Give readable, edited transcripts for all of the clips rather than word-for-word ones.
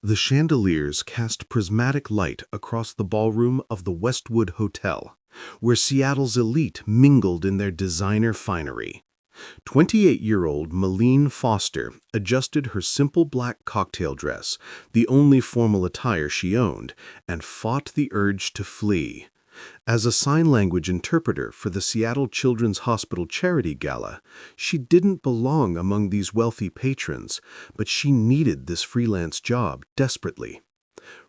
The chandeliers cast prismatic light across the ballroom of the Westwood Hotel, where Seattle's elite mingled in their designer finery. 28-year-old Malene Foster adjusted her simple black cocktail dress, the only formal attire she owned, and fought the urge to flee. As a sign language interpreter for the Seattle Children's Hospital Charity Gala, she didn't belong among these wealthy patrons, but she needed this freelance job desperately.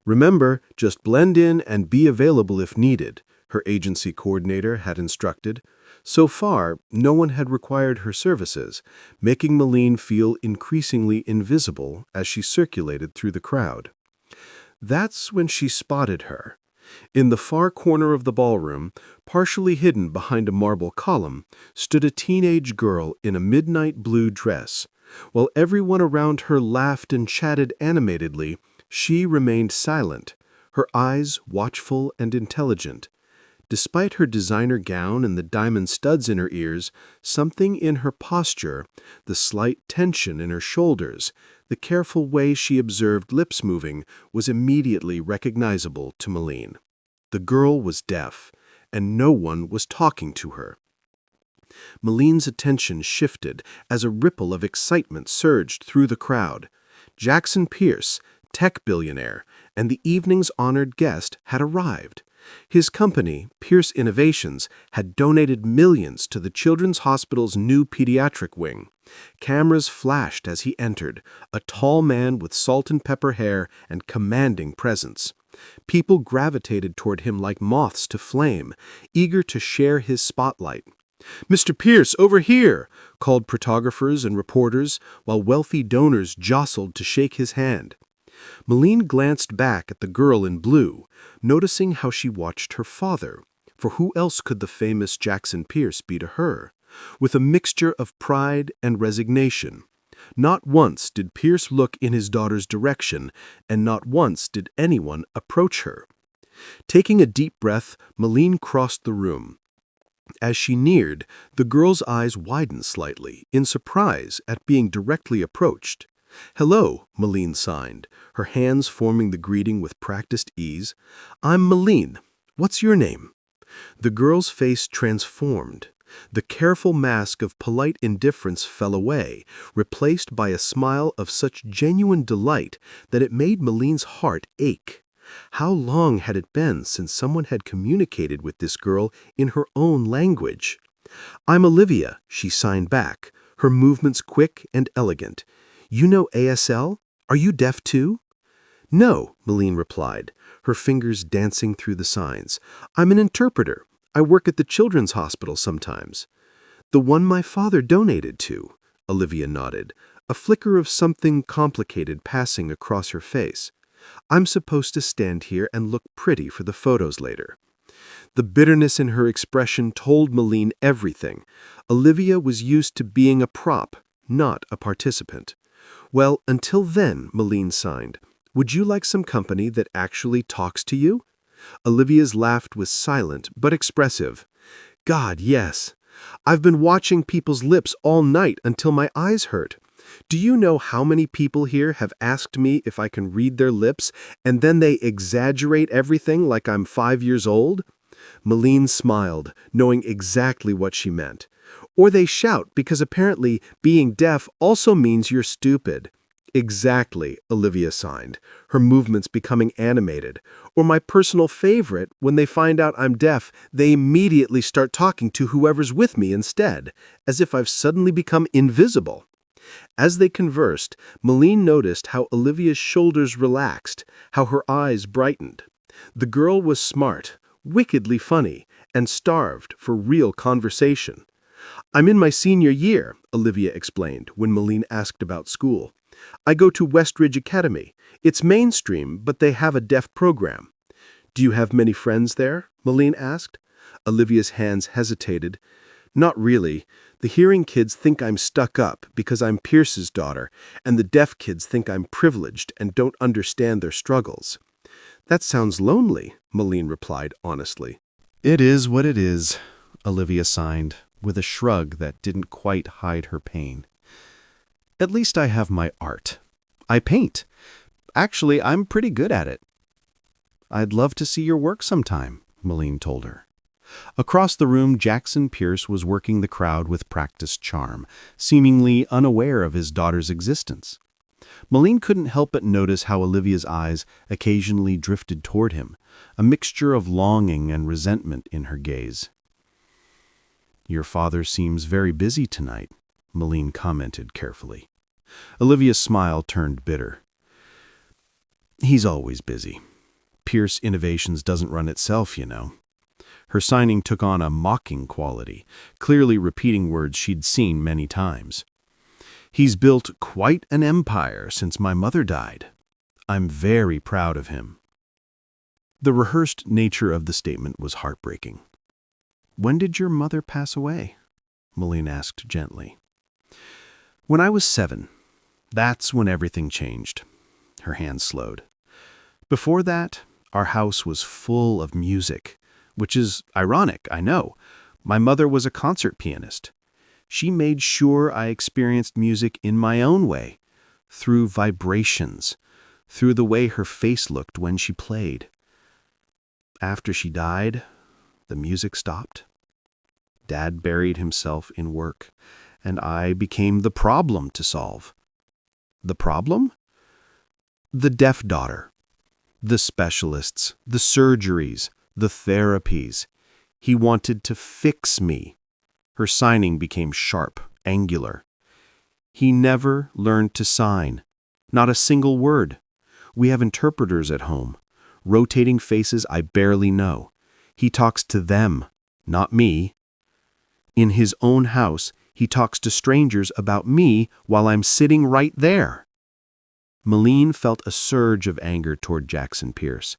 "Remember, just blend in and be available if needed," her agency coordinator had instructed. So far, no one had required her services, making Malene feel increasingly invisible as she circulated through the crowd. That's when she spotted her. In the far corner of the ballroom, partially hidden behind a marble column, stood a teenage girl in a midnight blue dress. While everyone around her laughed and chatted animatedly, she remained silent, her eyes watchful and intelligent. Despite her designer gown and the diamond studs in her ears, something in her posture, the slight tension in her shoulders, the careful way she observed lips moving, was immediately recognizable to Malene. The girl was deaf, and no one was talking to her. Malene's attention shifted as a ripple of excitement surged through the crowd. Jackson Pierce, tech billionaire, and the evening's honored guest had arrived. His company, Pierce Innovations, had donated millions to the Children's Hospital's new pediatric wing. Cameras flashed as he entered, a tall man with salt and pepper hair and commanding presence. People gravitated toward him like moths to flame, eager to share his spotlight. "Mr. Pierce, over here!" called photographers and reporters, while wealthy donors jostled to shake his hand. Malene glanced back at the girl in blue, noticing how she watched her father, for who else could the famous Jackson Pierce be to her, with a mixture of pride and resignation. Not once did Pierce look in his daughter's direction, and not once did anyone approach her. Taking a deep breath, Malene crossed the room. As she neared, the girl's eyes widened slightly, in surprise at being directly approached. "Hello," Malene signed, her hands forming the greeting with practiced ease. "I'm Malene. What's your name?" The girl's face transformed. The careful mask of polite indifference fell away, replaced by a smile of such genuine delight that it made Malene's heart ache. How long had it been since someone had communicated with this girl in her own language? "I'm Olivia," she signed back, her movements quick and elegant. "You know ASL? Are you deaf too?" "No," Malene replied, her fingers dancing through the signs. "I'm an interpreter. I work at the Children's Hospital sometimes." "The one my father donated to," Olivia nodded, a flicker of something complicated passing across her face. "I'm supposed to stand here and look pretty for the photos later." The bitterness in her expression told Malene everything. Olivia was used to being a prop, not a participant. "Well, until then," Malene signed, "would you like some company that actually talks to you?" Olivia's laugh was silent but expressive. "God, yes. I've been watching people's lips all night until my eyes hurt. Do you know how many people here have asked me if I can read their lips, and then they exaggerate everything like I'm 5 years old?" Malene smiled, knowing exactly what she meant. "Or they shout because apparently being deaf also means you're stupid." "Exactly," Olivia signed, her movements becoming animated. "Or my personal favorite, when they find out I'm deaf, they immediately start talking to whoever's with me instead, as if I've suddenly become invisible." As they conversed, Malene noticed how Olivia's shoulders relaxed, how her eyes brightened. The girl was smart, wickedly funny, and starved for real conversation. "I'm in my senior year," Olivia explained when Malene asked about school. "I go to Westridge Academy. It's mainstream, but they have a deaf program." "Do you have many friends there?" Malene asked. Olivia's hands hesitated. "Not really. The hearing kids think I'm stuck up because I'm Pierce's daughter, and the deaf kids think I'm privileged and don't understand their struggles." "That sounds lonely," Malene replied honestly. "It is what it is," Olivia signed, with a shrug that didn't quite hide her pain. "At least I have my art. I paint. Actually, I'm pretty good at it. I'd love to see your work sometime, Malene told her. Across the room, Jackson Pierce was working the crowd with practiced charm, seemingly unaware of his daughter's existence. Malene couldn't help but notice how Olivia's eyes occasionally drifted toward him, a mixture of longing and resentment in her gaze. "Your father seems very busy tonight," Malene commented carefully. Olivia's smile turned bitter. "He's always busy. Pierce Innovations doesn't run itself, you know." Her signing took on a mocking quality, clearly repeating words she'd seen many times. "He's built quite an empire since my mother died. I'm very proud of him." The rehearsed nature of the statement was heartbreaking. "When did your mother pass away?" Malene asked gently. "When I was 7. That's when everything changed." Her hand slowed. "Before that, our house was full of music, which is ironic, I know. My mother was a concert pianist. She made sure I experienced music in my own way, through vibrations, through the way her face looked when she played. After she died, the music stopped. Dad buried himself in work, and I became the problem to solve." "The problem?" "The deaf daughter. The specialists, the surgeries, the therapies. He wanted to fix me." Her signing became sharp, angular. "He never learned to sign. Not a single word. We have interpreters at home. Rotating faces I barely know. He talks to them, not me. In his own house, he talks to strangers about me while I'm sitting right there." Malene felt a surge of anger toward Jackson Pierce.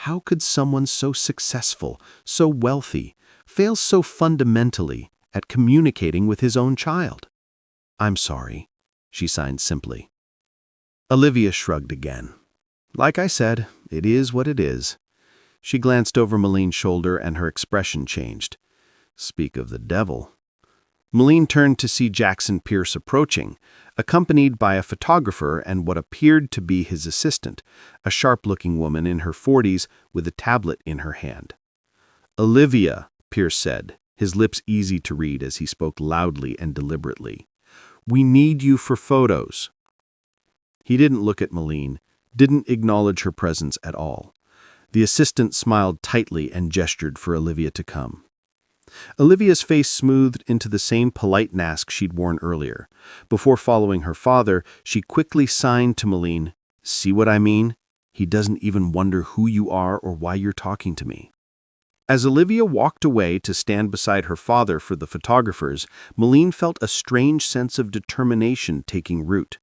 How could someone so successful, so wealthy, fail so fundamentally at communicating with his own child? "I'm sorry," she signed simply. Olivia shrugged again. "Like I said, it is what it is." She glanced over Malene's shoulder and her expression changed. Speak of the devil. Malene turned to see Jackson Pierce approaching, accompanied by a photographer and what appeared to be his assistant, a sharp-looking woman in her 40s with a tablet in her hand. "Olivia," Pierce said, his lips easy to read as he spoke loudly and deliberately. "We need you for photos." He didn't look at Malene, didn't acknowledge her presence at all. The assistant smiled tightly and gestured for Olivia to come. Olivia's face smoothed into the same polite mask she'd worn earlier. Before following her father, she quickly signed to Malene, "See what I mean? He doesn't even wonder who you are or why you're talking to me." As Olivia walked away to stand beside her father for the photographers, Malene felt a strange sense of determination taking root.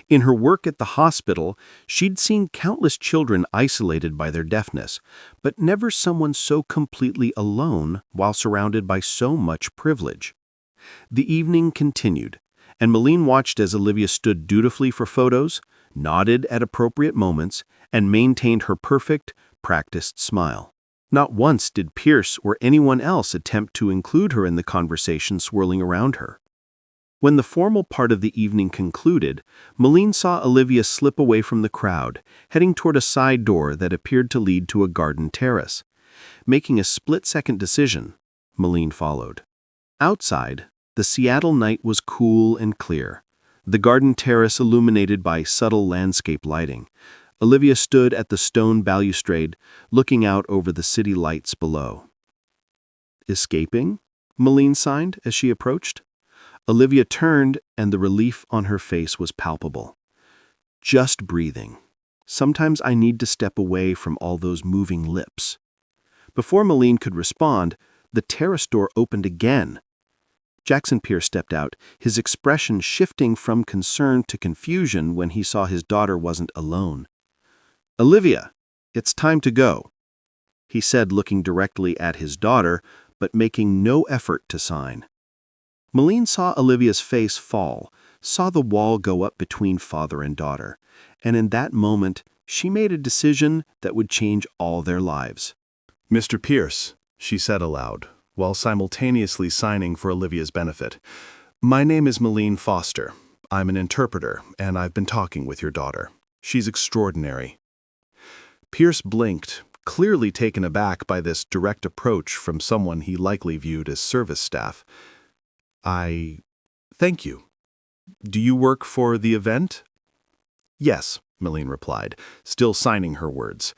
In her work at the hospital, she'd seen countless children isolated by their deafness, but never someone so completely alone while surrounded by so much privilege. The evening continued, and Malene watched as Olivia stood dutifully for photos, nodded at appropriate moments, and maintained her perfect, practiced smile. Not once did Pierce or anyone else attempt to include her in the conversation swirling around her. When the formal part of the evening concluded, Malene saw Olivia slip away from the crowd, heading toward a side door that appeared to lead to a garden terrace. Making a split-second decision, Malene followed. Outside, the Seattle night was cool and clear, the garden terrace illuminated by subtle landscape lighting. Olivia stood at the stone balustrade, looking out over the city lights below. "Escaping?" Malene signed as she approached. Olivia turned, and the relief on her face was palpable. "Just breathing. Sometimes I need to step away from all those moving lips." Before Malene could respond, the terrace door opened again. Jackson Pierce stepped out, his expression shifting from concern to confusion when he saw his daughter wasn't alone. "Olivia, it's time to go," he said, looking directly at his daughter, but making no effort to sign. Malene saw Olivia's face fall, saw the wall go up between father and daughter, and in that moment, she made a decision that would change all their lives. "Mr. Pierce," she said aloud, while simultaneously signing for Olivia's benefit, "my name is Malene Foster. I'm an interpreter, and I've been talking with your daughter." She's extraordinary. Pierce blinked, clearly taken aback by this direct approach from someone he likely viewed as service staff. Thank you. Do you work for the event? Yes, Meline replied, still signing her words.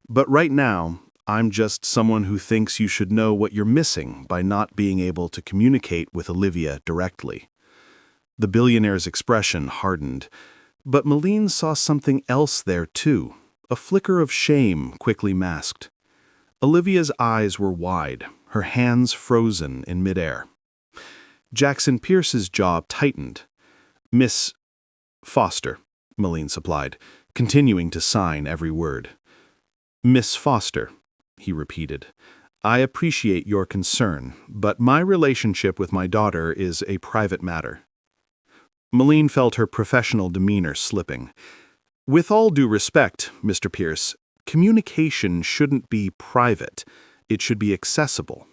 But right now, I'm just someone who thinks you should know what you're missing by not being able to communicate with Olivia directly. The billionaire's expression hardened, but Meline saw something else there too, a flicker of shame quickly masked. Olivia's eyes were wide, her hands frozen in midair. Jackson Pierce's jaw tightened. Miss Foster, Meline supplied, continuing to sign every word. Miss Foster, he repeated. I appreciate your concern, but my relationship with my daughter is a private matter. Meline felt her professional demeanor slipping. With all due respect, Mr. Pierce, communication shouldn't be private. It should be accessible.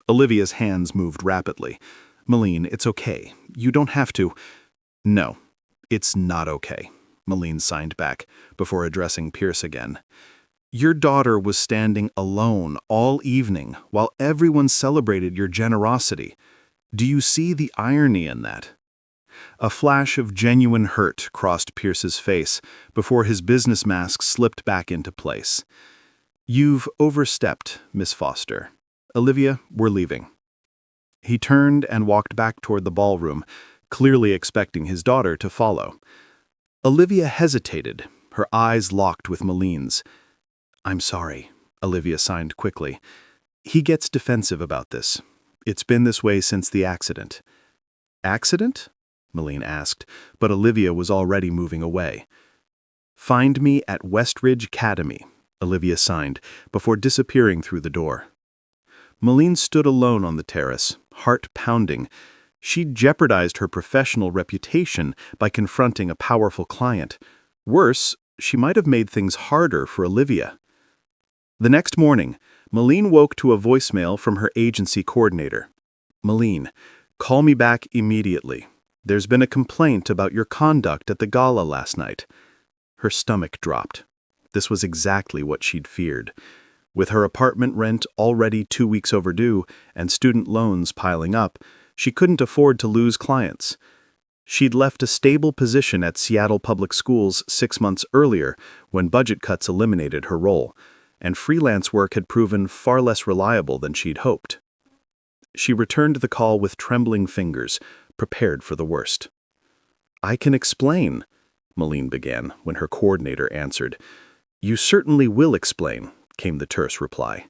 Olivia's hands moved rapidly. Meline, it's okay. You don't have to. No, it's not okay, Meline signed back, before addressing Pierce again. Your daughter was standing alone all evening while everyone celebrated your generosity. Do you see the irony in that? A flash of genuine hurt crossed Pierce's face before his business mask slipped back into place. You've overstepped, Miss Foster. Olivia, we're leaving. He turned and walked back toward the ballroom, clearly expecting his daughter to follow. Olivia hesitated, her eyes locked with Meline's. I'm sorry, Olivia signed quickly. He gets defensive about this. It's been this way since the accident. Accident? Meline asked, but Olivia was already moving away. Find me at Westridge Academy, Olivia signed, before disappearing through the door. Meline stood alone on the terrace, heart pounding. She'd jeopardized her professional reputation by confronting a powerful client. Worse, she might have made things harder for Olivia. The next morning, Meline woke to a voicemail from her agency coordinator. Meline, call me back immediately. There's been a complaint about your conduct at the gala last night. Her stomach dropped. This was exactly what she'd feared. With her apartment rent already 2 weeks overdue and student loans piling up, she couldn't afford to lose clients. She'd left a stable position at Seattle Public Schools 6 months earlier when budget cuts eliminated her role, and freelance work had proven far less reliable than she'd hoped. She returned the call with trembling fingers, prepared for the worst. I can explain, Meline began when her coordinator answered. You certainly will explain, came the terse reply.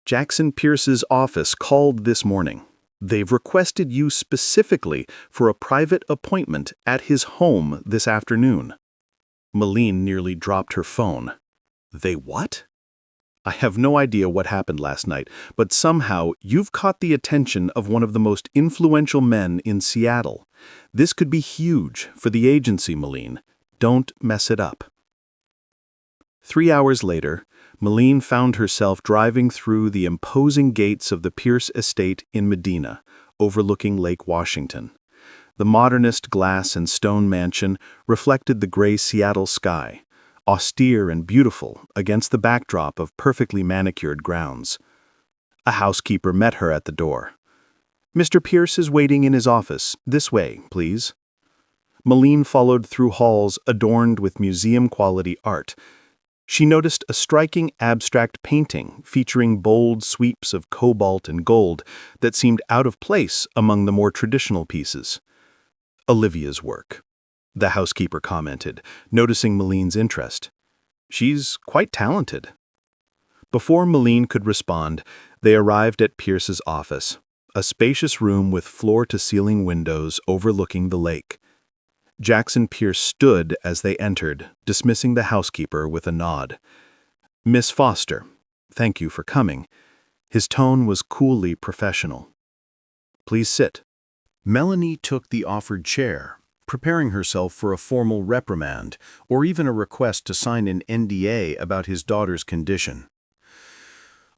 Jackson Pierce's office called this morning. They've requested you specifically for a private appointment at his home this afternoon. Meline nearly dropped her phone. They what? I have no idea what happened last night, but somehow you've caught the attention of one of the most influential men in Seattle. This could be huge for the agency, Meline. Don't mess it up. 3 hours later, Meline found herself driving through the imposing gates of the Pierce estate in Medina, overlooking Lake Washington. The modernist glass and stone mansion reflected the gray Seattle sky, austere and beautiful against the backdrop of perfectly manicured grounds. A housekeeper met her at the door. Mr. Pierce is waiting in his office. This way, please. Meline followed through halls adorned with museum-quality art. She noticed a striking abstract painting featuring bold sweeps of cobalt and gold that seemed out of place among the more traditional pieces. Olivia's work, the housekeeper commented, noticing Meline's interest. She's quite talented. Before Meline could respond, they arrived at Pierce's office, a spacious room with floor-to-ceiling windows overlooking the lake. Jackson Pierce stood as they entered, dismissing the housekeeper with a nod. Miss Foster, thank you for coming. His tone was coolly professional. Please sit. Melanie took the offered chair, preparing herself for a formal reprimand or even a request to sign an NDA about his daughter's condition.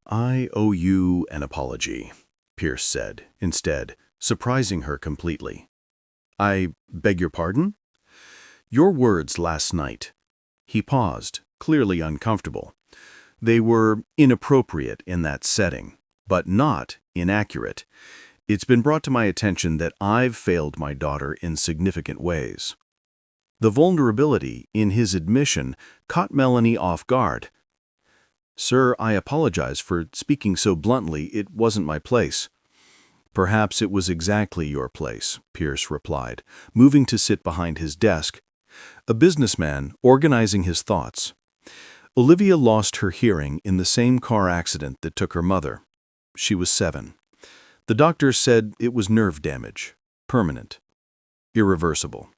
I owe you an apology, Pierce said, instead, surprising her completely. I beg your pardon? Your words last night, He paused, clearly uncomfortable. They were inappropriate in that setting, but not inaccurate. It's been brought to my attention that I've failed my daughter in significant ways. The vulnerability in his admission caught Melanie off guard. "Sir, I apologize for speaking so bluntly. It wasn't my place." "Perhaps it was exactly your place," Pierce replied, moving to sit behind his desk, a businessman organizing his thoughts. Olivia lost her hearing in the same car accident that took her mother. She was 7. The doctors said it was nerve damage, permanent, irreversible.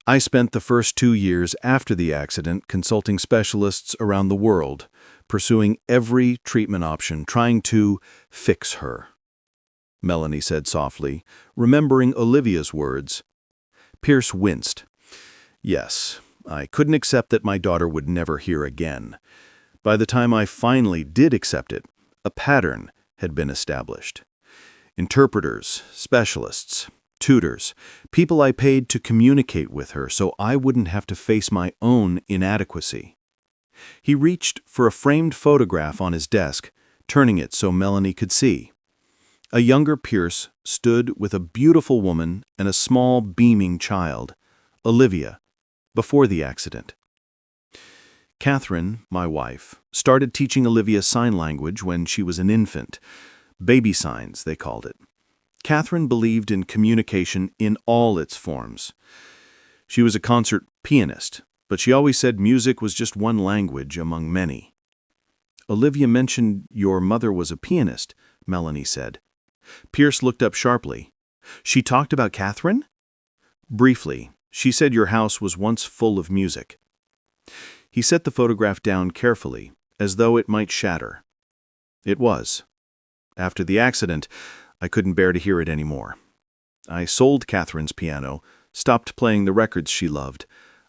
I spent the first 2 years after the accident consulting specialists around the world, pursuing every treatment option, trying to fix her. Melanie said softly, remembering Olivia's words. Pierce winced. Yes, I couldn't accept that my daughter would never hear again. By the time I finally did accept it, a pattern had been established. Interpreters, specialists, tutors, people I paid to communicate with her so I wouldn't have to face my own inadequacy. He reached for a framed photograph on his desk, turning it so Melanie could see. A younger Pierce stood with a beautiful woman and a small, beaming child, Olivia, before the accident. Catherine, my wife, started teaching Olivia sign language when she was an infant. Baby signs, they called it. Catherine believed in communication in all its forms. She was a concert pianist, but she always said music was just one language among many. Olivia mentioned your mother was a pianist, Melanie said. Pierce looked up sharply. She talked about Catherine? Briefly, she said your house was once full of music. He set the photograph down carefully, as though it might shatter. It was. After the accident, I couldn't bear to hear it anymore. I sold Catherine's piano, stopped playing the records she loved.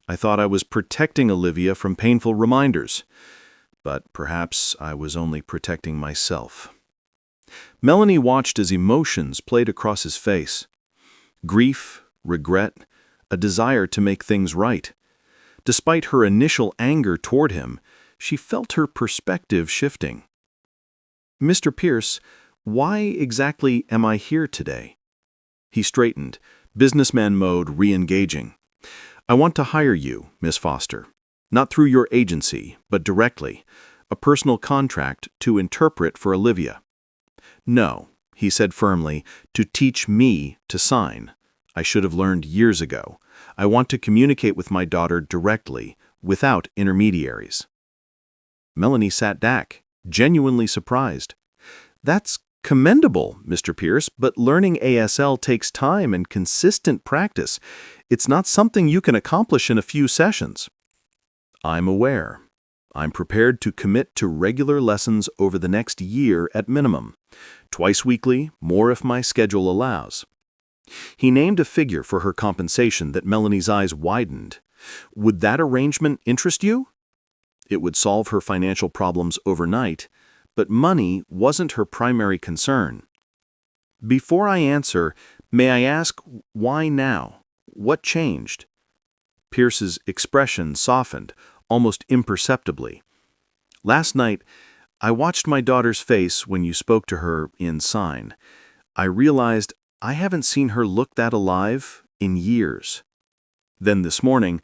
I thought I was protecting Olivia from painful reminders, but perhaps I was only protecting myself. Melanie watched as emotions played across his face. Grief, regret, a desire to make things right. Despite her initial anger toward him, she felt her perspective shifting. "Mr. Pierce, why exactly am I here today?" He straightened, businessman mode re-engaging. "I want to hire you, Miss Foster. Not through your agency, but directly. A personal contract to interpret for Olivia." "No," he said firmly, "to teach me to sign. I should have learned years ago. I want to communicate with my daughter directly, without intermediaries." Melanie sat back, genuinely surprised. "That's commendable, Mr. Pierce, but learning ASL takes time and consistent practice. It's not something you can accomplish in a few sessions." "I'm aware. I'm prepared to commit to regular lessons over the next year at minimum. Twice weekly, more if my schedule allows." He named a figure for her compensation that Melanie's eyes widened. "Would that arrangement interest you?" It would solve her financial problems overnight, but money wasn't her primary concern. "Before I answer, may I ask why now? What changed?" Pierce's expression softened, almost imperceptibly. "Last night, I watched my daughter's face when you spoke to her in sign. I realized I haven't seen her look that alive in years. Then this morning,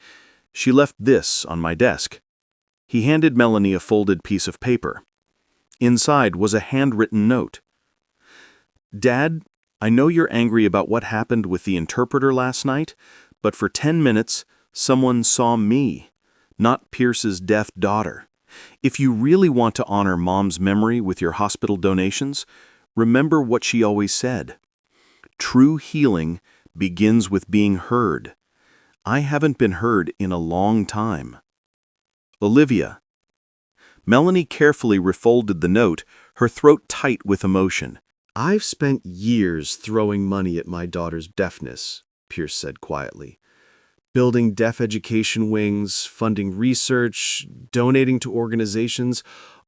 she left this on my desk." He handed Melanie a folded piece of paper. Inside was a handwritten note. "Dad, I know you're angry about what happened with the interpreter last night, but for 10 minutes, someone saw me, not Pierce's deaf daughter. If you really want to honor Mom's memory with your hospital donations, remember what she always said. True healing begins with being heard. I haven't been heard in a long time. Olivia." Melanie carefully refolded the note, her throat tight with emotion. "I've spent years throwing money at my daughter's deafness," Pierce said quietly. "Building deaf education wings, funding research, donating to organizations,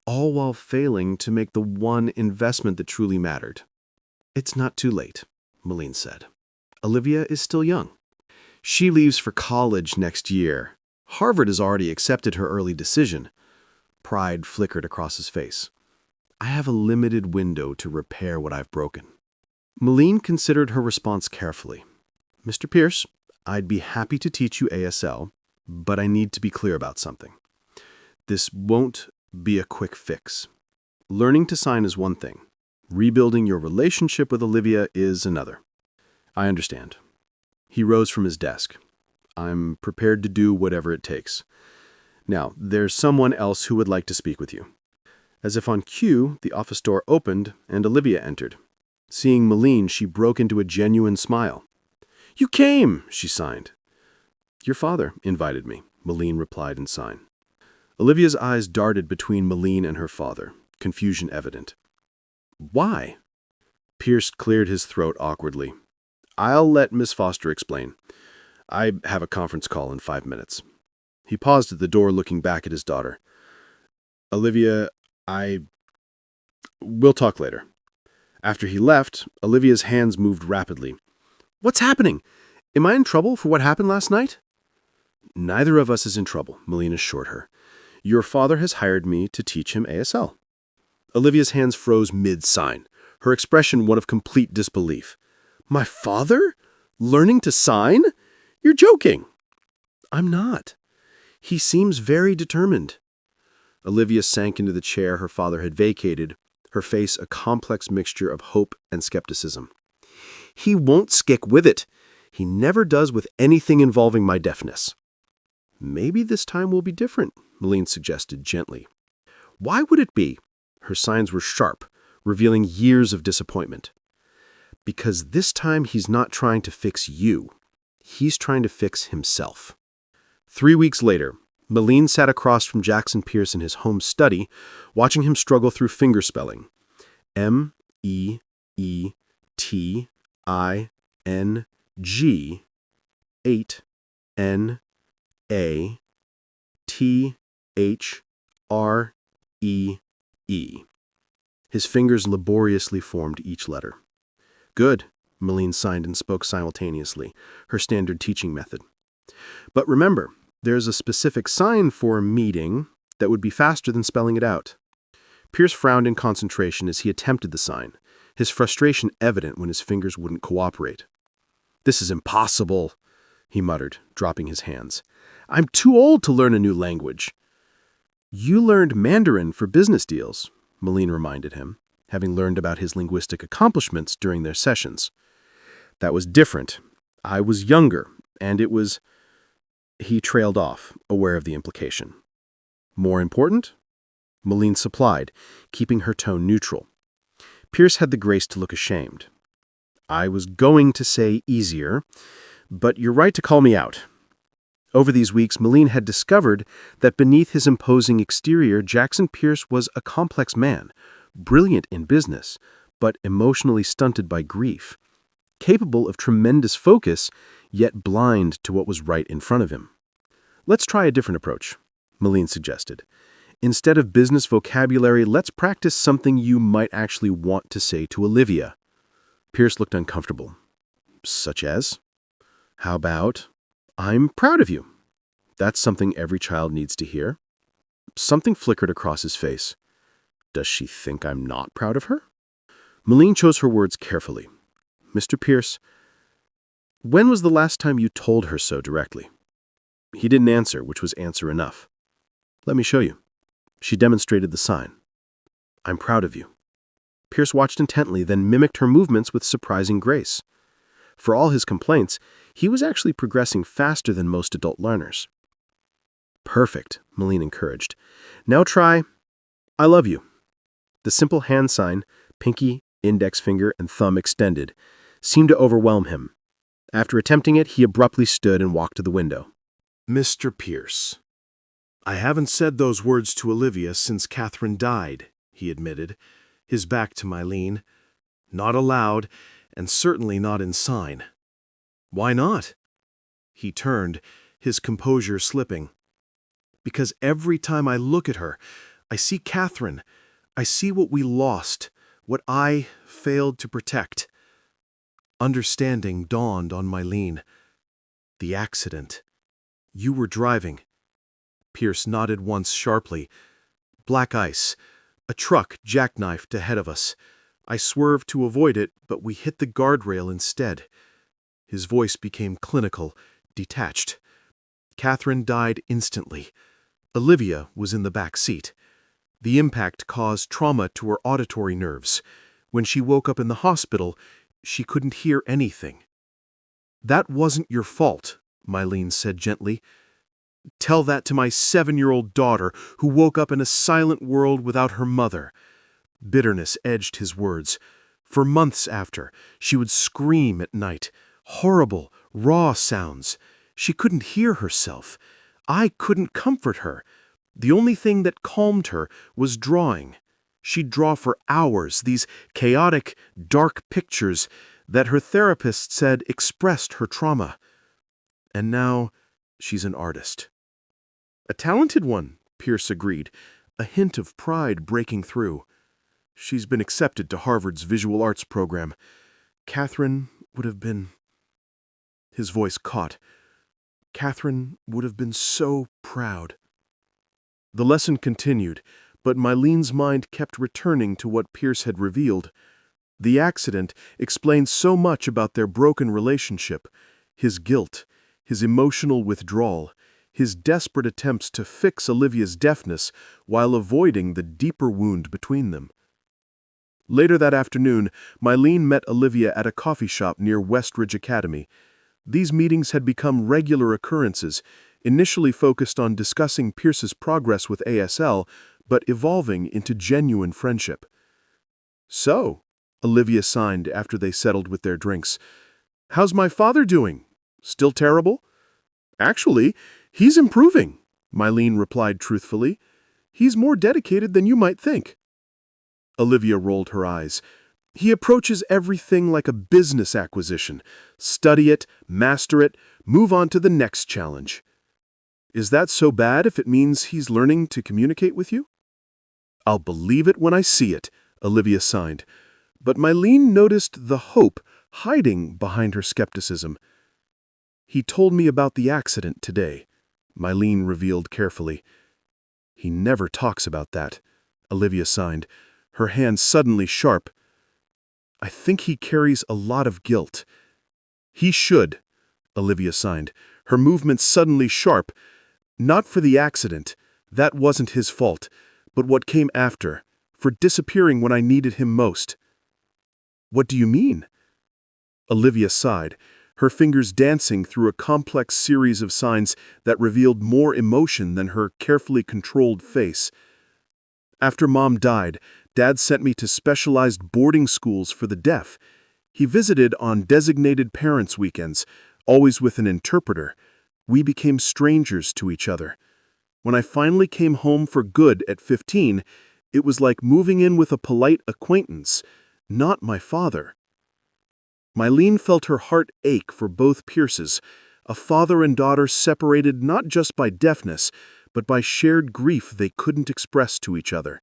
all while failing to make the one investment that truly mattered." "It's not too late," Malene said. "Olivia is still young. She leaves for college next year. Harvard has already accepted her early decision. Pride flickered across his face. I have a limited window to repair what I've broken. Malene considered her response carefully. Mr. Pierce, I'd be happy to teach you ASL, but I need to be clear about something. This won't be a quick fix. Learning to sign is one thing. Rebuilding your relationship with Olivia is another. I understand. He rose from his desk. I'm prepared to do whatever it takes. Now, there's someone else who would like to speak with you. As if on cue, the office door opened and Olivia entered. Seeing Malene, she broke into a genuine smile. You came, she signed. Your father invited me, Malene replied in sign. Olivia's eyes darted between Malene and her father, confusion evident. Why? Pierce cleared his throat awkwardly. I'll let Miss Foster explain. I have a conference call in 5 minutes. He paused at the door, looking back at his daughter. Olivia, we'll talk later. After he left, Olivia's hands moved rapidly. What's happening? Am I in trouble for what happened last night? Neither of us is in trouble, Malene assured her. Your father has hired me to teach him ASL. Olivia's hands froze mid-sign, her expression one of complete disbelief. My father? Learning to sign? You're joking. I'm not. He seems very determined. Olivia sank into the chair her father had vacated, her face a complex mixture of hope and skepticism. He won't stick with it. He never does with anything involving my deafness. Maybe this time will be different, Malene suggested gently. Why would it be? Her signs were sharp, revealing years of disappointment. Because this time he's not trying to fix you. He's trying to fix himself. 3 weeks later, Malene sat across from Jackson Pierce in his home study, watching him struggle through fingerspelling. MEETING8NATHREE. His fingers laboriously formed each letter. Good, Malene signed and spoke simultaneously, her standard teaching method. But remember, there's a specific sign for meeting that would be faster than spelling it out. Pierce frowned in concentration as he attempted the sign, his frustration evident when his fingers wouldn't cooperate. This is impossible, he muttered, dropping his hands. I'm too old to learn a new language. You learned Mandarin for business deals, Malene reminded him, having learned about his linguistic accomplishments during their sessions. That was different. I was younger, and it was... He trailed off, aware of the implication. More important? Malene supplied, keeping her tone neutral. Pierce had the grace to look ashamed. I was going to say easier, but you're right to call me out. Over these weeks, Malene had discovered that beneath his imposing exterior, Jackson Pierce was a complex man, brilliant in business, but emotionally stunted by grief, capable of tremendous focus, yet blind to what was right in front of him. Let's try a different approach, Malene suggested. Instead of business vocabulary, let's practice something you might actually want to say to Olivia. Pierce looked uncomfortable. Such as? How about, I'm proud of you. That's something every child needs to hear. Something flickered across his face. Does she think I'm not proud of her? Malene chose her words carefully. Mr. Pierce, when was the last time you told her so directly? He didn't answer, which was answer enough. Let me show you. She demonstrated the sign. I'm proud of you. Pierce watched intently, then mimicked her movements with surprising grace. For all his complaints, he was actually progressing faster than most adult learners. Perfect, Malene encouraged. Now try, I love you. The simple hand sign, pinky, index finger, and thumb extended, seemed to overwhelm him. After attempting it, he abruptly stood and walked to the window. Mr. Pierce, I haven't said those words to Olivia since Catherine died, he admitted, his back to Malene. Not aloud, and certainly not in sign. Why not? He turned, his composure slipping. Because every time I look at her, I see Catherine. I see what we lost, what I failed to protect. Understanding dawned on Malene. The accident. You were driving. Pierce nodded once sharply. Black ice. A truck jackknifed ahead of us. I swerved to avoid it, but we hit the guardrail instead. His voice became clinical, detached. Catherine died instantly. Olivia was in the back seat. The impact caused trauma to her auditory nerves. When she woke up in the hospital, she couldn't hear anything. That wasn't your fault, Mylene said gently. Tell that to my 7-year-old daughter who woke up in a silent world without her mother. Bitterness edged his words. For months after, she would scream at night. Horrible, raw sounds. She couldn't hear herself. I couldn't comfort her. The only thing that calmed her was drawing. She'd draw for hours, these chaotic, dark pictures that her therapist said expressed her trauma. And now, she's an artist. A talented one, Pierce agreed, a hint of pride breaking through. She's been accepted to Harvard's visual arts program. Catherine would have been... His voice caught. Catherine would have been so proud. The lesson continued, but Mylene's mind kept returning to what Pierce had revealed. The accident explained so much about their broken relationship, his guilt, his emotional withdrawal, his desperate attempts to fix Olivia's deafness while avoiding the deeper wound between them. Later that afternoon, Mylene met Olivia at a coffee shop near Westridge Academy. These meetings had become regular occurrences, initially focused on discussing Pierce's progress with ASL, but evolving into genuine friendship. So, Olivia signed after they settled with their drinks. How's my father doing? Still terrible? Actually, he's improving, Mylene replied truthfully. He's more dedicated than you might think. Olivia rolled her eyes. He approaches everything like a business acquisition. Study it, master it, move on to the next challenge. Is that so bad if it means he's learning to communicate with you? I'll believe it when I see it, Olivia signed. But Mylene noticed the hope hiding behind her skepticism. He told me about the accident today, Mylene revealed carefully. He never talks about that, Olivia signed, her hand suddenly sharp. I think he carries a lot of guilt. He should, Olivia signed, her movement suddenly sharp. Not for the accident, that wasn't his fault, but what came after, for disappearing when I needed him most. What do you mean? Olivia sighed, her fingers dancing through a complex series of signs that revealed more emotion than her carefully controlled face. After Mom died, Dad sent me to specialized boarding schools for the deaf. He visited on designated parents' weekends, always with an interpreter. We became strangers to each other. When I finally came home for good at 15, it was like moving in with a polite acquaintance, not my father. Mylene felt her heart ache for both Pierces, a father and daughter separated not just by deafness, but by shared grief they couldn't express to each other.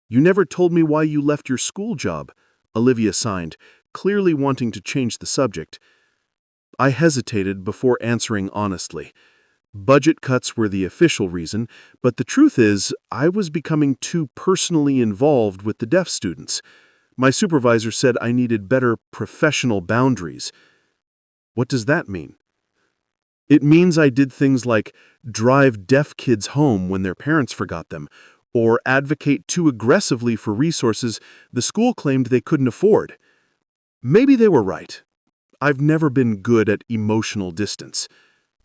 You never told me why you left your school job, Olivia signed, clearly wanting to change the subject. I hesitated before answering honestly. Budget cuts were the official reason, but the truth is, I was becoming too personally involved with the deaf students. My supervisor said I needed better professional boundaries. What does that mean? It means I did things like drive deaf kids home when their parents forgot them, or advocate too aggressively for resources the school claimed they couldn't afford. Maybe they were right. I've never been good at emotional distance.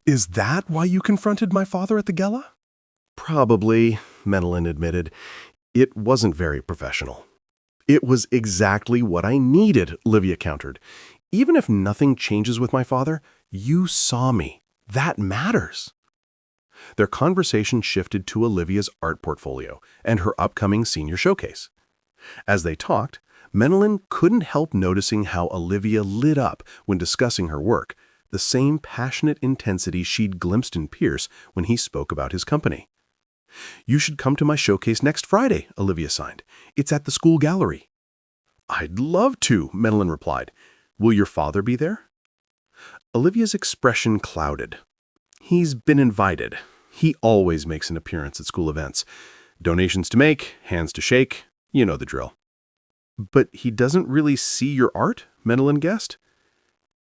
Is that why you confronted my father at the gala? Probably, Menelin admitted. It wasn't very professional. It was exactly what I needed, Olivia countered. Even if nothing changes with my father, you saw me. That matters. Their conversation shifted to Olivia's art portfolio and her upcoming senior showcase. As they talked, Menelin couldn't help noticing how Olivia lit up when discussing her work, the same passionate intensity she'd glimpsed in Pierce when he spoke about his company. You should come to my showcase next Friday, Olivia signed. It's at the school gallery. I'd love to, Menelin replied. Will your father be there? Olivia's expression clouded. He's been invited. He always makes an appearance at school events. Donations to make, hands to shake, you know the drill. But he doesn't really see your art? Mendelin guessed.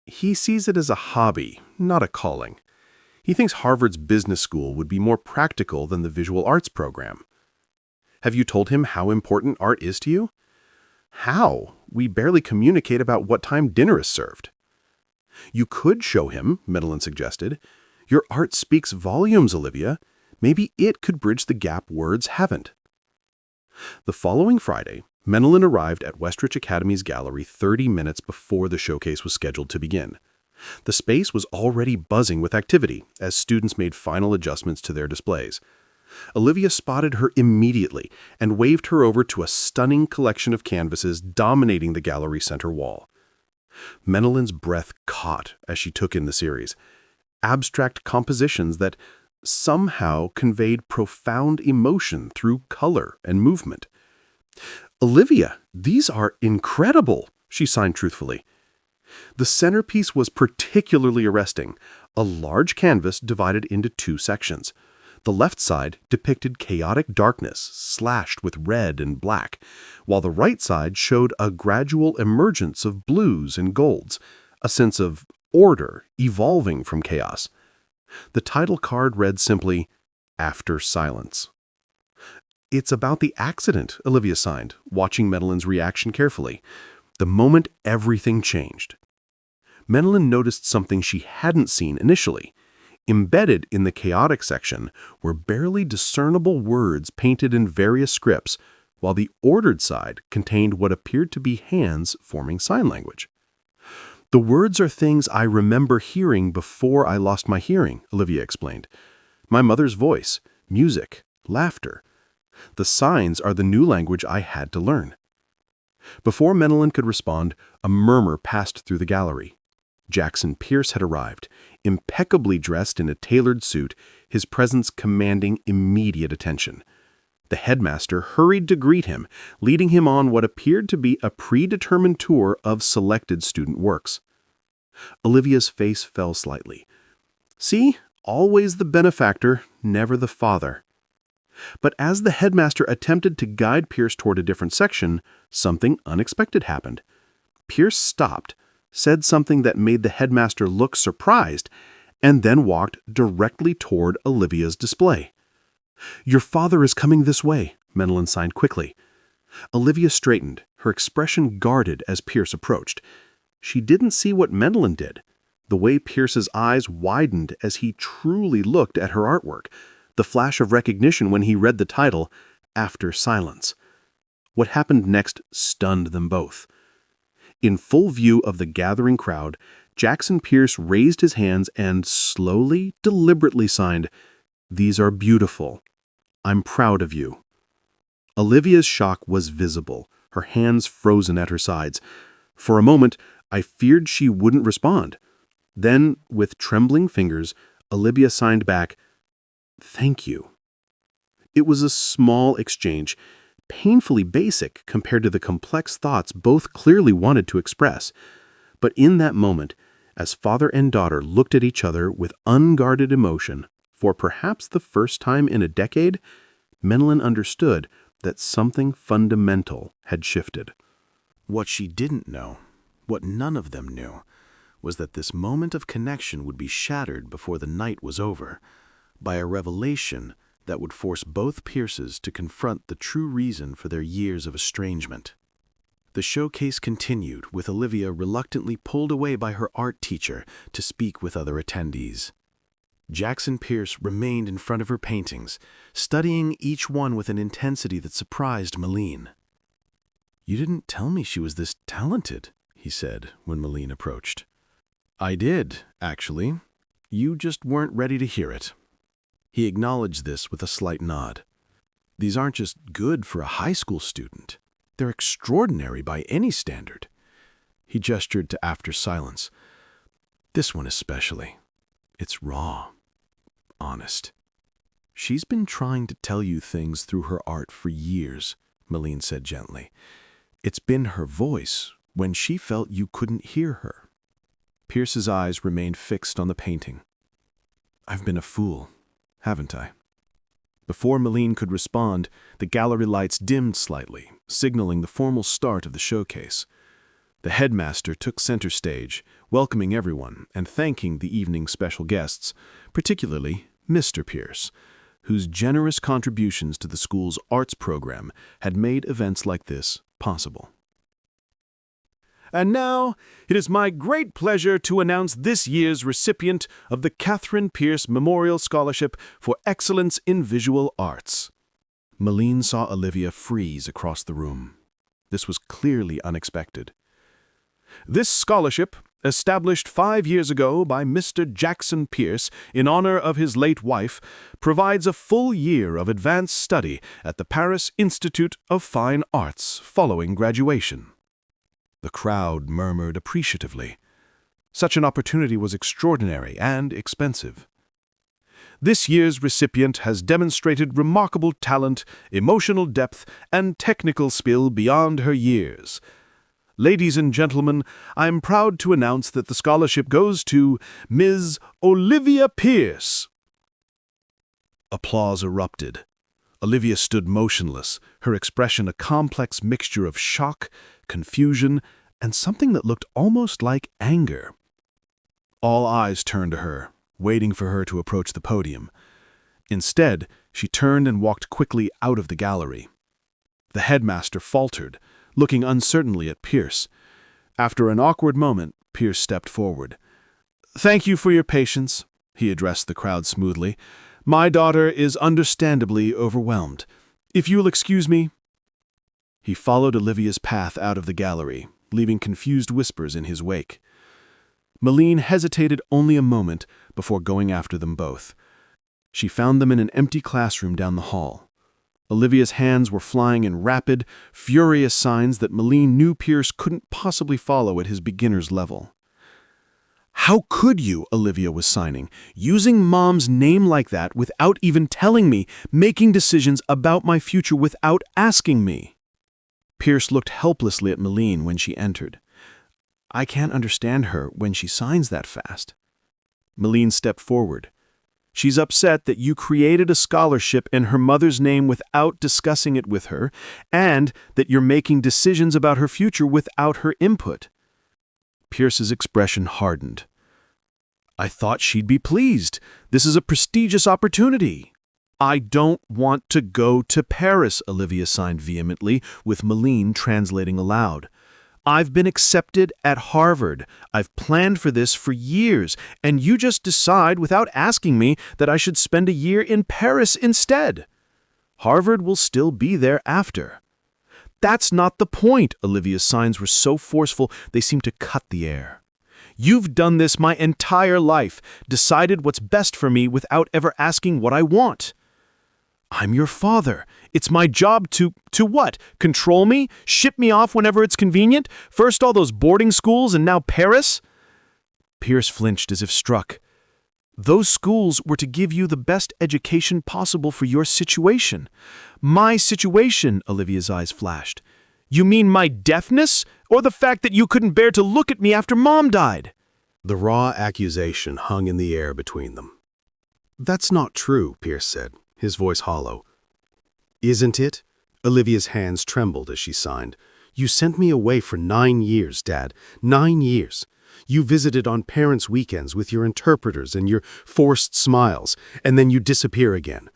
He sees it as a hobby, not a calling. He thinks Harvard's business school would be more practical than the visual arts program. Have you told him how important art is to you? How? We barely communicate about what time dinner is served. You could show him, Mendelin suggested. Your art speaks volumes, Olivia. Maybe it could bridge the gap words haven't. The following Friday, Mendelin arrived at Westridge Academy's gallery 30 minutes before the showcase was scheduled to begin. The space was already buzzing with activity as students made final adjustments to their displays. Olivia spotted her immediately and waved her over to a stunning collection of canvases dominating the gallery center wall. Mendelin's breath caught as she took in the series. Abstract compositions that somehow conveyed profound emotion through color and movement. Olivia, these are incredible, she signed truthfully. The centerpiece was particularly arresting, a large canvas divided into two sections. The left side depicted chaotic darkness slashed with red and black, while the right side showed a gradual emergence of blues and golds, a sense of order evolving from chaos. The title card read simply, After Silence. It's about the accident, Olivia signed, watching Mendelin's reaction carefully. The moment everything changed. Mendelin noticed something she hadn't seen initially. Embedded in the chaotic section were barely discernible words painted in various scripts, while the ordered side contained what appeared to be hands forming sign language. The words are things I remember hearing before I lost my hearing, Olivia explained. My mother's voice, music, laughter. The signs are the new language I had to learn. Before Mendelin could respond, a murmur passed through the gallery. Jackson Pierce had arrived, impeccably dressed in a tailored suit, his presence commanding immediate attention. The headmaster hurried to greet him, leading him on what appeared to be a predetermined tour of selected student works. Olivia's face fell slightly. See, always the benefactor, never the father. But as the headmaster attempted to guide Pierce toward a different section, something unexpected happened. Pierce stopped, said something that made the headmaster look surprised, and then walked directly toward Olivia's display. Your father is coming this way, Mendelin signed quickly. Olivia straightened, her expression guarded as Pierce approached. She didn't see what Mendelin did, the way Pierce's eyes widened as he truly looked at her artwork, the flash of recognition when he read the title, After Silence. What happened next stunned them both. In full view of the gathering crowd, Jackson Pierce raised his hands and slowly, deliberately signed, These are beautiful. I'm proud of you. Olivia's shock was visible, her hands frozen at her sides. For a moment, I feared she wouldn't respond. Then, with trembling fingers, Olivia signed back, Thank you. It was a small exchange, painfully basic compared to the complex thoughts both clearly wanted to express. But in that moment, as father and daughter looked at each other with unguarded emotion, for perhaps the first time in a decade, Mendelin understood that something fundamental had shifted. What she didn't know, what none of them knew, was that this moment of connection would be shattered before the night was over, by a revelation that would force both Pierces to confront the true reason for their years of estrangement. The showcase continued, with Olivia reluctantly pulled away by her art teacher to speak with other attendees. Jackson Pierce remained in front of her paintings, studying each one with an intensity that surprised Meline. "You didn't tell me she was this talented," he said when Meline approached. "I did, actually. You just weren't ready to hear it." He acknowledged this with a slight nod. "These aren't just good for a high school student. They're extraordinary by any standard." He gestured to After Silence. "This one especially. It's raw, honest. She's been trying to tell you things through her art for years," Meline said gently. "It's been her voice when she felt you couldn't hear her." Pierce's eyes remained fixed on the painting. "I've been a fool, haven't I?" Before Meline could respond, the gallery lights dimmed slightly, signaling the formal start of the showcase. The headmaster took center stage, welcoming everyone and thanking the evening's special guests, particularly Mr. Pierce, whose generous contributions to the school's arts program had made events like this possible. And now, it is my great pleasure to announce this year's recipient of the Catherine Pierce Memorial Scholarship for Excellence in Visual Arts. Meline saw Olivia freeze across the room. This was clearly unexpected. This scholarship, established 5 years ago by Mr. Jackson Pierce in honor of his late wife, provides a full year of advanced study at the Paris Institute of Fine Arts following graduation. The crowd murmured appreciatively. Such an opportunity was extraordinary and expensive. This year's recipient has demonstrated remarkable talent, emotional depth, and technical skill beyond her years. Ladies and gentlemen, I am proud to announce that the scholarship goes to Ms. Olivia Pierce. Applause erupted. Olivia stood motionless, her expression a complex mixture of shock, confusion, and something that looked almost like anger. All eyes turned to her, waiting for her to approach the podium. Instead, she turned and walked quickly out of the gallery. The headmaster faltered, looking uncertainly at Pierce. After an awkward moment, Pierce stepped forward. "Thank you for your patience," he addressed the crowd smoothly. "My daughter is understandably overwhelmed. If you'll excuse me—" He followed Olivia's path out of the gallery, leaving confused whispers in his wake. Meline hesitated only a moment before going after them both. She found them in an empty classroom down the hall. Olivia's hands were flying in rapid, furious signs that Meline knew Pierce couldn't possibly follow at his beginner's level. "How could you," Olivia was signing, "using Mom's name like that without even telling me, making decisions about my future without asking me?" Pierce looked helplessly at Meline when she entered. "I can't understand her when she signs that fast." Meline stepped forward. "She's upset that you created a scholarship in her mother's name without discussing it with her, and that you're making decisions about her future without her input." Pierce's expression hardened. "I thought she'd be pleased. This is a prestigious opportunity." "I don't want to go to Paris," Olivia signed vehemently, with Meline translating aloud. "I've been accepted at Harvard. I've planned for this for years, and you just decide without asking me that I should spend a year in Paris instead. Harvard will still be there after." "That's not the point." Olivia's signs were so forceful they seemed to cut the air. "You've done this my entire life, decided what's best for me without ever asking what I want." "I'm your father. It's my job to what? Control me? Ship me off whenever it's convenient? First all those boarding schools and now Paris?" Pierce flinched as if struck. "Those schools were to give you the best education possible for your situation." "My situation?" Olivia's eyes flashed. "You mean my deafness? Or the fact that you couldn't bear to look at me after Mom died?" The raw accusation hung in the air between them. "That's not true," Pierce said, his voice hollow. "Isn't it?" Olivia's hands trembled as she signed. "You sent me away for 9 years, Dad. 9 years. You visited on parents' weekends with your interpreters and your forced smiles, and then you disappear again.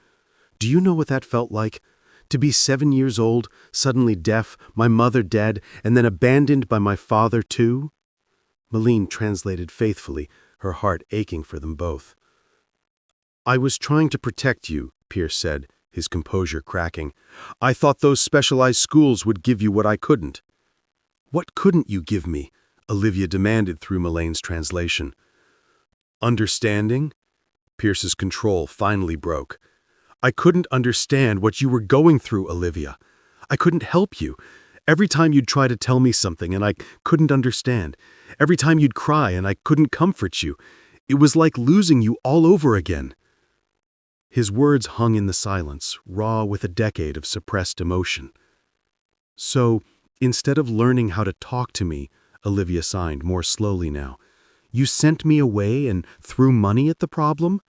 Do you know what that felt like? To be 7 years old, suddenly deaf, my mother dead, and then abandoned by my father too?" Meline translated faithfully, her heart aching for them both. "I was trying to protect you," Pierce said, his composure cracking. "I thought those specialized schools would give you what I couldn't." "What couldn't you give me?" Olivia demanded through Meline's translation. "Understanding?" Pierce's control finally broke. "I couldn't understand what you were going through, Olivia. I couldn't help you. Every time you'd try to tell me something and I couldn't understand. Every time you'd cry and I couldn't comfort you. It was like losing you all over again." His words hung in the silence, raw with a decade of suppressed emotion. "So, instead of learning how to talk to me," Olivia signed more slowly now, "you sent me away and threw money at the problem?"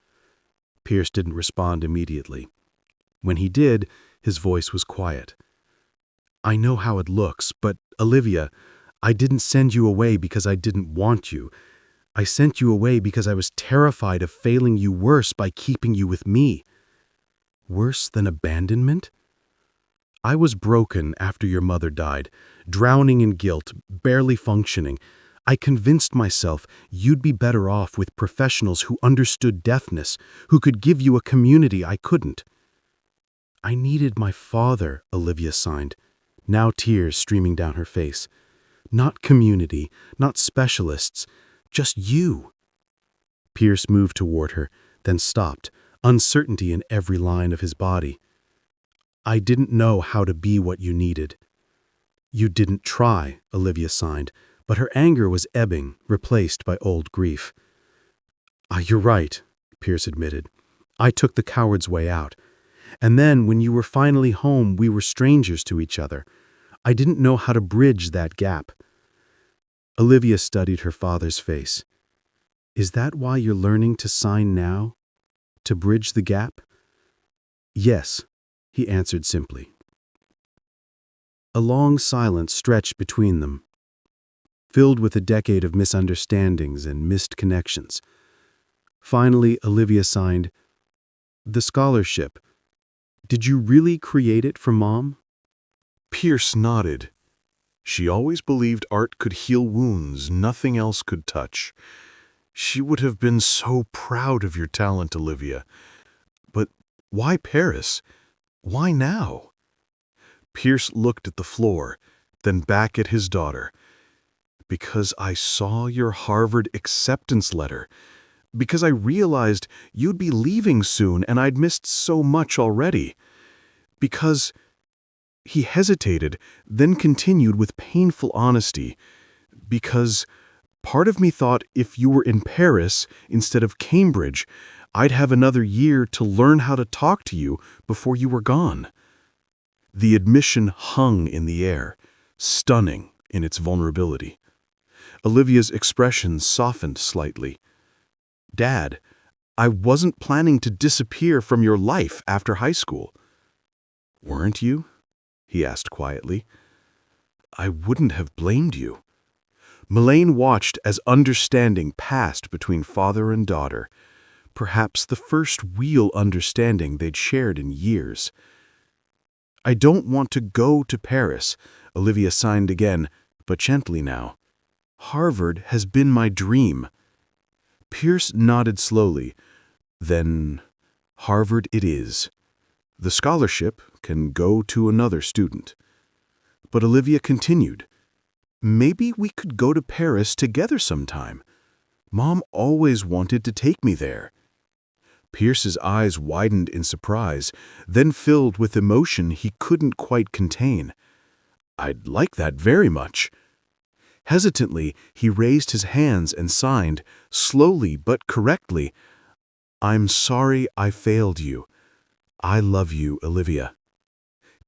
Pierce didn't respond immediately. When he did, his voice was quiet. I know how it looks, but, Olivia, I didn't send you away because I didn't want you. I sent you away because I was terrified of failing you worse by keeping you with me. Worse than abandonment? I was broken after your mother died, drowning in guilt, barely functioning. I convinced myself you'd be better off with professionals who understood deafness, who could give you a community I couldn't. I needed my father, Olivia signed, now tears streaming down her face. Not community, not specialists, just you. Pierce moved toward her, then stopped, uncertainty in every line of his body. I didn't know how to be what you needed. You didn't try, Olivia signed, but her anger was ebbing, replaced by old grief. You're right, Pierce admitted. I took the coward's way out. And then, when you were finally home, we were strangers to each other. I didn't know how to bridge that gap. Olivia studied her father's face. Is that why you're learning to sign now? To bridge the gap? Yes, he answered simply. A long silence stretched between them, filled with a decade of misunderstandings and missed connections. Finally, Olivia signed, The scholarship. Did you really create it for Mom? Pierce nodded. She always believed art could heal wounds nothing else could touch. She would have been so proud of your talent, Olivia. But why Paris? Why now? Pierce looked at the floor, then back at his daughter. Because I saw your Harvard acceptance letter. Because I realized you'd be leaving soon and I'd missed so much already. Because... He hesitated, then continued with painful honesty. Because part of me thought if you were in Paris instead of Cambridge, I'd have another year to learn how to talk to you before you were gone. The admission hung in the air, stunning in its vulnerability. Olivia's expression softened slightly. Dad, I wasn't planning to disappear from your life after high school. Weren't you? He asked quietly. I wouldn't have blamed you. Melaine watched as understanding passed between father and daughter, perhaps the first real understanding they'd shared in years. I don't want to go to Paris, Olivia signed again, but gently now. Harvard has been my dream. Pierce nodded slowly. Then Harvard it is. The scholarship can go to another student. But Olivia continued, maybe we could go to Paris together sometime. Mom always wanted to take me there. Pierce's eyes widened in surprise, then filled with emotion he couldn't quite contain. I'd like that very much. Hesitantly, he raised his hands and signed, slowly but correctly, I'm sorry I failed you. I love you, Olivia.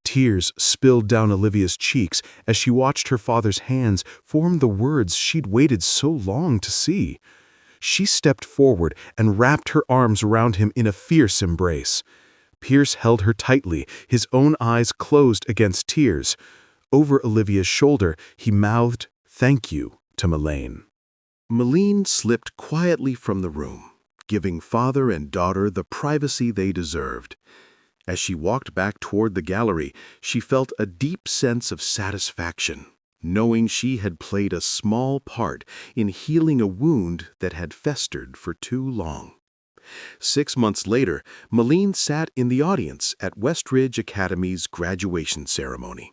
Tears spilled down Olivia's cheeks as she watched her father's hands form the words she'd waited so long to see. She stepped forward and wrapped her arms around him in a fierce embrace. Pierce held her tightly, his own eyes closed against tears. Over Olivia's shoulder, he mouthed, "Thank you," to Melaine. Melaine slipped quietly from the room, giving father and daughter the privacy they deserved. As she walked back toward the gallery, she felt a deep sense of satisfaction, knowing she had played a small part in healing a wound that had festered for too long. 6 months later, Melaine sat in the audience at Westridge Academy's graduation ceremony.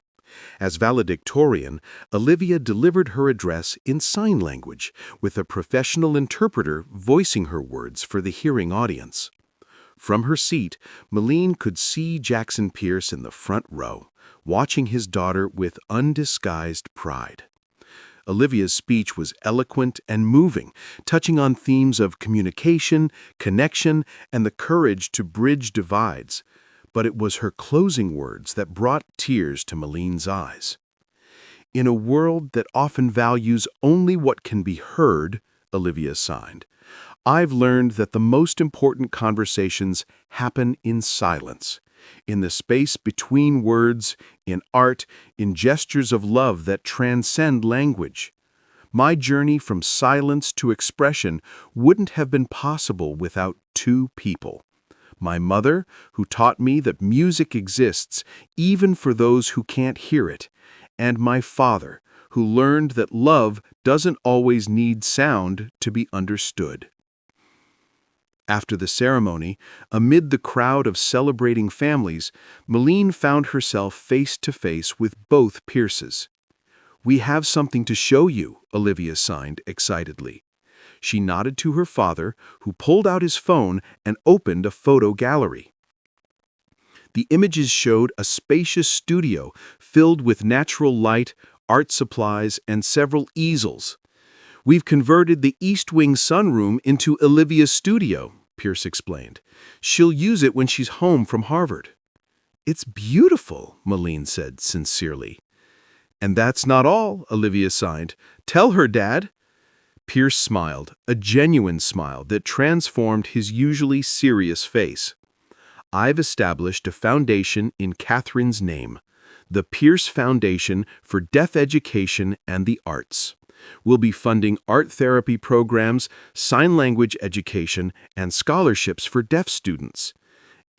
As valedictorian, Olivia delivered her address in sign language, with a professional interpreter voicing her words for the hearing audience. From her seat, Melaine could see Jackson Pierce in the front row, watching his daughter with undisguised pride. Olivia's speech was eloquent and moving, touching on themes of communication, connection, and the courage to bridge divides. But it was her closing words that brought tears to Melaine's eyes. In a world that often values only what can be heard, Olivia signed, I've learned that the most important conversations happen in silence, in the space between words, in art, in gestures of love that transcend language. My journey from silence to expression wouldn't have been possible without two people. My mother, who taught me that music exists even for those who can't hear it, and my father, who learned that love doesn't always need sound to be understood. After the ceremony, amid the crowd of celebrating families, Malene found herself face to face with both Pierces. "We have something to show you," Olivia signed excitedly. She nodded to her father, who pulled out his phone and opened a photo gallery. The images showed a spacious studio filled with natural light, art supplies, and several easels. "We've converted the East Wing sunroom into Olivia's studio," Pierce explained. "She'll use it when she's home from Harvard." "It's beautiful," Malene said sincerely. "And that's not all," Olivia signed. "Tell her, Dad." Pierce smiled, a genuine smile that transformed his usually serious face. "I've established a foundation in Catherine's name, the Pierce Foundation for Deaf Education and the Arts. We'll be funding art therapy programs, sign language education, and scholarships for deaf students.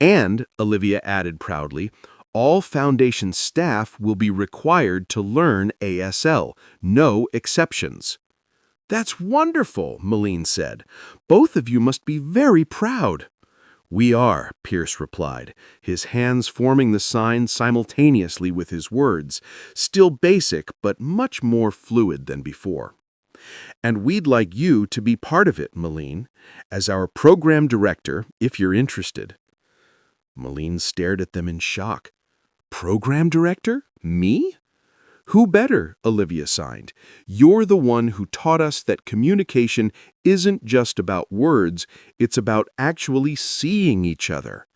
And," Olivia added proudly, "all foundation staff will be required to learn ASL, no exceptions." "That's wonderful," Malene said. "Both of you must be very proud." "We are," Pierce replied, his hands forming the sign simultaneously with his words, still basic but much more fluid than before. "And we'd like you to be part of it, Malene, as our program director, if you're interested." Malene stared at them in shock. "Program director? Me?" "Who better?" Olivia signed. "You're the one who taught us that communication isn't just about words, it's about actually seeing each other."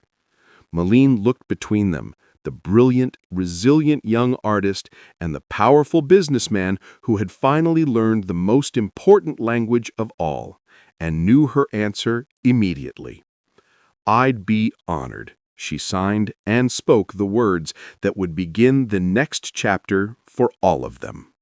Malene looked between them, the brilliant, resilient young artist and the powerful businessman who had finally learned the most important language of all, and knew her answer immediately. "I'd be honored." She signed and spoke the words that would begin the next chapter for all of them.